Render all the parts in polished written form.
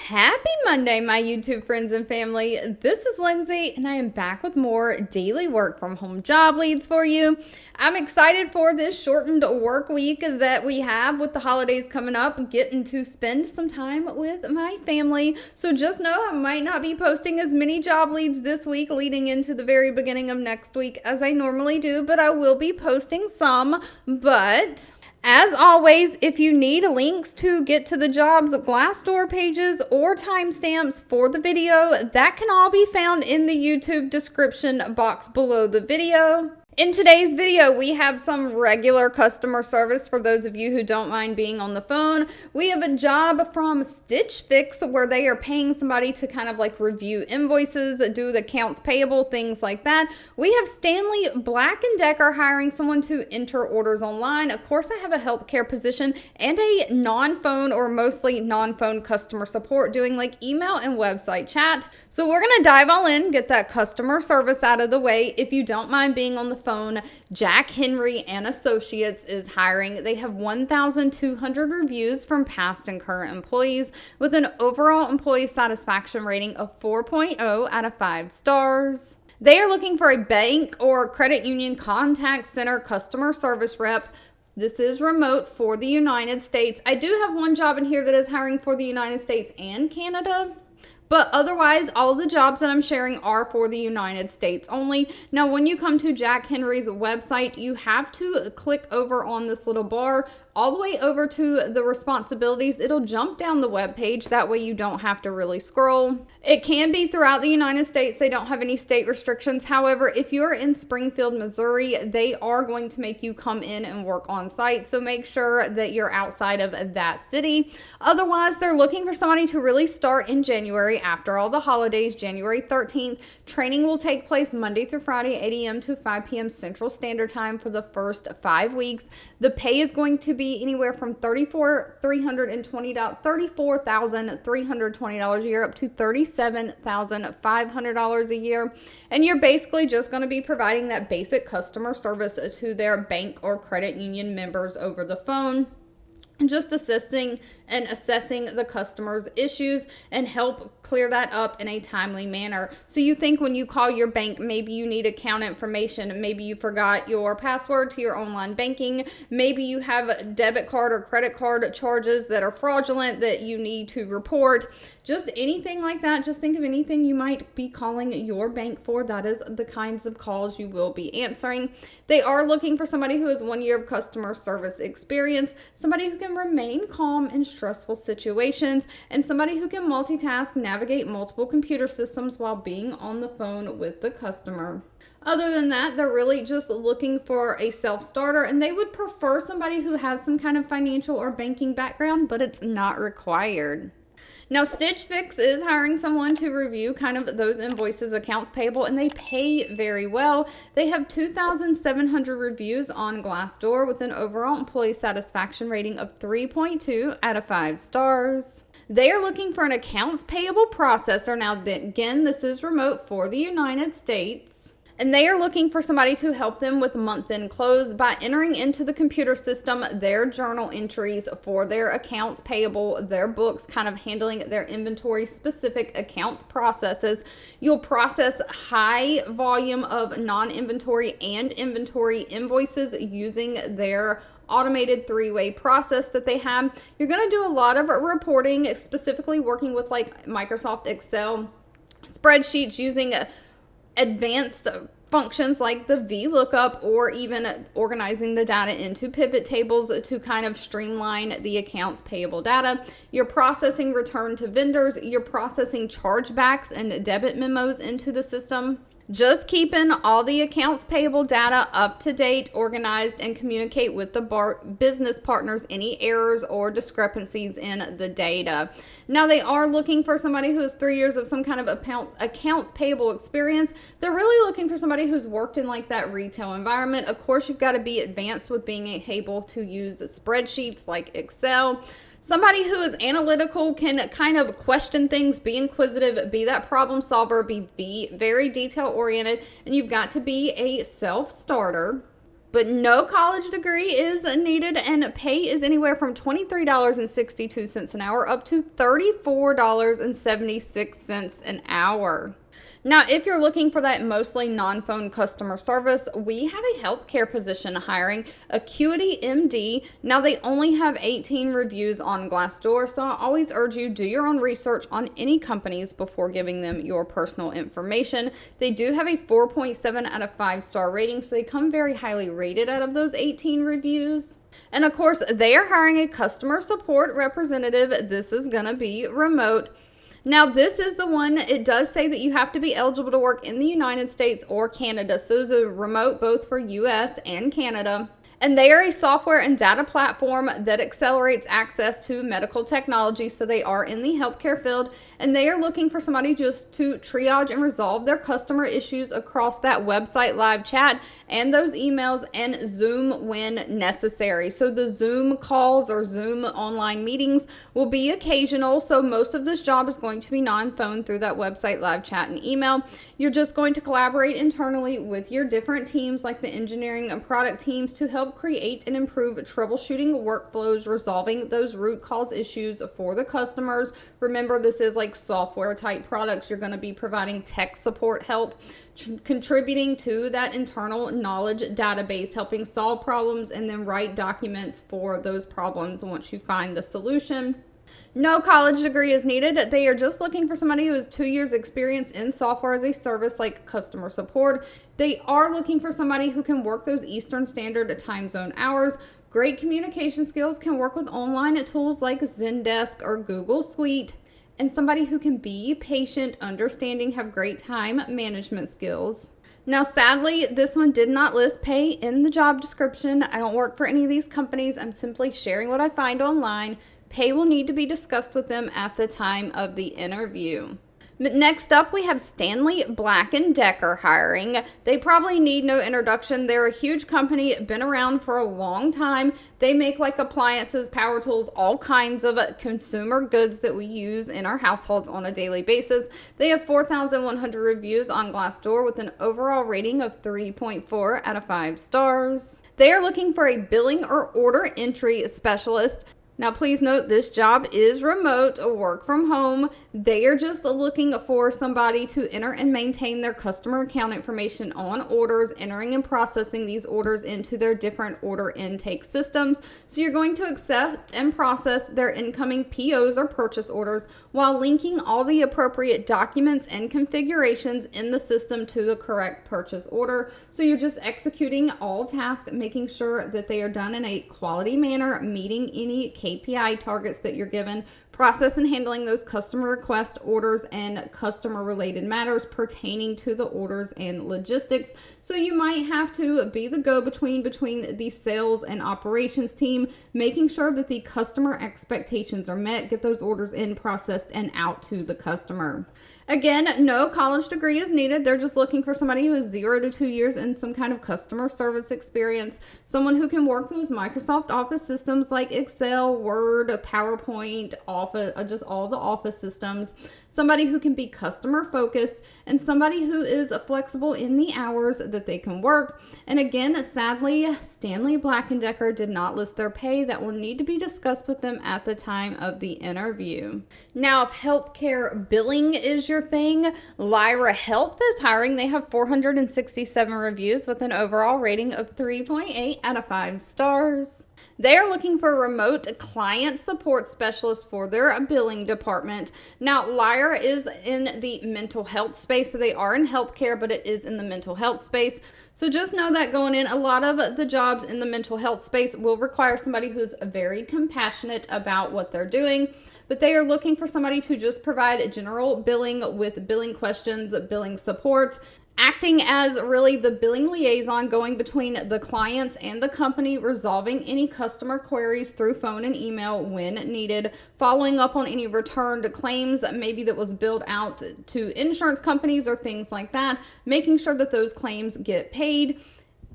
Happy Monday, my YouTube friends and family. This is Lindsay, and I am back with more daily work from home job leads for you. I'm excited for this shortened work week that we have with the holidays coming up, getting to spend some time with my family. So just know I might not be posting as many job leads this week leading into the very beginning of next week as I normally do, but I will be posting some. But as always, if you need links to get to the jobs, Glassdoor pages, or timestamps for the video, that can all be found in the YouTube description box below the video. In today's video, we have some regular customer service for those of you who don't mind being on the phone. We have a job from Stitch Fix where they are paying somebody to kind of like review invoices, do the accounts payable, things like that. We have Stanley Black & Decker hiring someone to enter orders online. Of course, I have a healthcare position and a non-phone or mostly non-phone customer support doing like email and website chat. So we're going to dive all in, get that customer service out of the way. If you don't mind being on the phone, Jack Henry and Associates is hiring. They have 1,200 reviews from past and current employees with an overall employee satisfaction rating of 4.0 out of 5 stars. They are looking for a bank or credit union contact center customer service rep. This is remote for the United States. I do have one job in here that is hiring for the United States and Canada. But otherwise, all of the jobs that I'm sharing are for the United States only. Now, when you come to Jack Henry's website, you have to click over on this little bar all the way over to the responsibilities. It'll jump down the web page. That way you don't have to really scroll. It can be throughout the United States. They don't have any state restrictions. However, if you're in Springfield, Missouri, they are going to make you come in and work on site. So make sure that you're outside of that city. Otherwise, they're looking for somebody to really start in January after all the holidays, January 13th. Training will take place Monday through Friday, 8 a.m. to 5 p.m. Central Standard Time for the first 5 weeks. The pay is going to be anywhere from $34,320 a year up to $37,500 a year. And you're basically just going to be providing that basic customer service to their bank or credit union members over the phone, and just assisting and assessing the customer's issues and help clear that up in a timely manner. So you think when you call your bank, maybe you need account information, maybe you forgot your password to your online banking, maybe you have debit card or credit card charges that are fraudulent that you need to report, just anything like that. Just think of anything you might be calling your bank for. That is the kinds of calls you will be answering. They are looking for somebody who has 1 year of customer service experience, somebody who can remain calm in stressful situations, and somebody who can multitask, navigate multiple computer systems while being on the phone with the customer. Other than that, they're really just looking for a self-starter, and they would prefer somebody who has some kind of financial or banking background, but it's not required. Now, Stitch Fix is hiring someone to review kind of those invoices, accounts payable, and they pay very well. They have 2,700 reviews on Glassdoor with an overall employee satisfaction rating of 3.2 out of 5 stars. They are looking for an accounts payable processor. Now, again, this is remote for the United States. And they are looking for somebody to help them with month-end close by entering into the computer system their journal entries for their accounts payable, their books, kind of handling their inventory-specific accounts processes. You'll process high volume of non-inventory and inventory invoices using their automated 3-way process that they have. You're going to do a lot of reporting, specifically working with like Microsoft Excel spreadsheets using advanced functions like the VLOOKUP, or even organizing the data into pivot tables to kind of streamline the accounts payable data. You're processing return to vendors. You're processing chargebacks and debit memos into the system. Just keeping all the accounts payable data up to date, organized, and communicate with the business partners any errors or discrepancies in the data. Now, they are looking for somebody who has 3 years of some kind of accounts payable experience. They're really looking for somebody who's worked in like that retail environment. Of course, you've got to be advanced with being able to use spreadsheets like Excel. Somebody who is analytical, can kind of question things, be inquisitive, be that problem solver, be very detail oriented, and you've got to be a self-starter. but no college degree is needed, and pay is anywhere from $23.62 an hour up to $34.76 an hour. Now, if you're looking for that mostly non-phone customer service, we have a healthcare position hiring, AcuityMD. Now, they only have 18 reviews on Glassdoor, so I always urge you, do your own research on any companies before giving them your personal information. They do have a 4.7 out of 5-star rating, so they come very highly rated out of those 18 reviews. And of course, they are hiring a customer support representative. This is going to be remote. Now, this is the one, it does say that you have to be eligible to work in the United States or Canada. So those are remote both for US and Canada. And they are a software and data platform that accelerates access to medical technology. So they are in the healthcare field, and they are looking for somebody just to triage and resolve their customer issues across that website live chat and those emails and Zoom when necessary. So the Zoom calls or Zoom online meetings will be occasional. So most of this job is going to be non-phone through that website live chat and email. You're just going to collaborate internally with your different teams like the engineering and product teams to help create and improve troubleshooting workflows, resolving those root cause issues for the customers. Remember, this is like software type products. You're going to be providing tech support help, contributing to that internal knowledge database, helping solve problems, and then write documents for those problems once you find the solution. No college degree is needed. They are just looking for somebody who has 2 years experience in software as a service like customer support. They are looking for somebody who can work those Eastern Standard Time Zone hours. Great communication skills, can work with online tools like Zendesk or Google Suite, and somebody who can be patient, understanding, have great time management skills. Now, sadly, this one did not list pay in the job description. I don't work for any of these companies. I'm simply sharing what I find online. Pay will need to be discussed with them at the time of the interview. But next up, we have Stanley Black & Decker hiring. They probably need no introduction. They're a huge company, been around for a long time. They make like appliances, power tools, all kinds of consumer goods that we use in our households on a daily basis. They have 4,100 reviews on Glassdoor with an overall rating of 3.4 out of 5 stars. They are looking for a billing or order entry specialist. Now, please note this job is remote, work from home. They are just looking for somebody to enter and maintain their customer account information on orders, entering and processing these orders into their different order intake systems. So you're going to accept and process their incoming POs or purchase orders while linking all the appropriate documents and configurations in the system to the correct purchase order. So you're just executing all tasks, making sure that they are done in a quality manner, meeting any KPI targets that you're given, process and handling those customer request orders and customer related matters pertaining to the orders and logistics. So you might have to be the go-between between the sales and operations team, making sure that the customer expectations are met, get those orders in, processed, and out to the customer. Again, no college degree is needed. They're just looking for somebody who has 0 to 2 years in some kind of customer service experience, someone who can work those Microsoft Office systems like Excel, Word, PowerPoint, Office, just all the Office systems, somebody who can be customer focused, and somebody who is flexible in the hours that they can work. And again, sadly, Stanley Black & Decker did not list their pay. That will need to be discussed with them at the time of the interview. Now, if healthcare billing is your thing, Lyra Health is hiring. They have 467 reviews with an overall rating of 3.8 out of 5 stars. They are looking for a remote client support specialist for their billing department. Now, Lyra is in the mental health space, so they are in healthcare, but it is in the mental health space. So just know that going in, a lot of the jobs in the mental health space will require somebody who's very compassionate about what they're doing, but they are looking for somebody to just provide general billing with billing questions, billing support, acting as really the billing liaison going between the clients and the company, resolving any customer queries through phone and email when needed, following up on any returned claims maybe that was billed out to insurance companies or things like that, making sure that those claims get paid.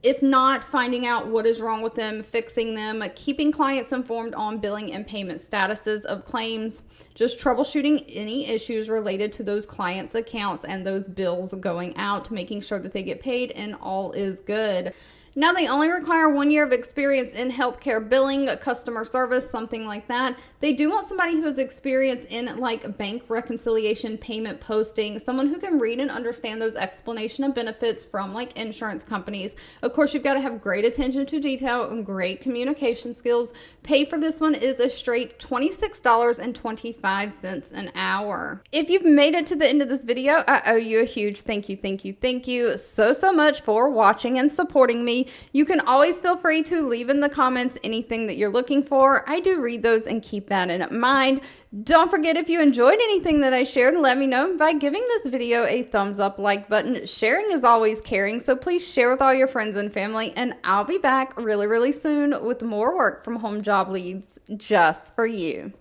If not, finding out what is wrong with them, fixing them, keeping clients informed on billing and payment statuses of claims, just troubleshooting any issues related to those clients' accounts and those bills going out, making sure that they get paid and all is good. Now, they only require 1 year of experience in healthcare billing, customer service, something like that. They do want somebody who has experience in like bank reconciliation, payment posting, someone who can read and understand those explanation of benefits from like insurance companies. Of course, you've got to have great attention to detail and great communication skills. Pay for this one is a straight $26.25 an hour. If you've made it to the end of this video, I owe you a huge thank you so much for watching and supporting me. You can always feel free to leave in the comments anything that you're looking for. I do read those and keep that in mind. Don't forget, if you enjoyed anything that I shared, let me know by giving this video a thumbs up, like button. Sharing is always caring, so please share with all your friends and family, and I'll be back really soon with more work from home job leads just for you.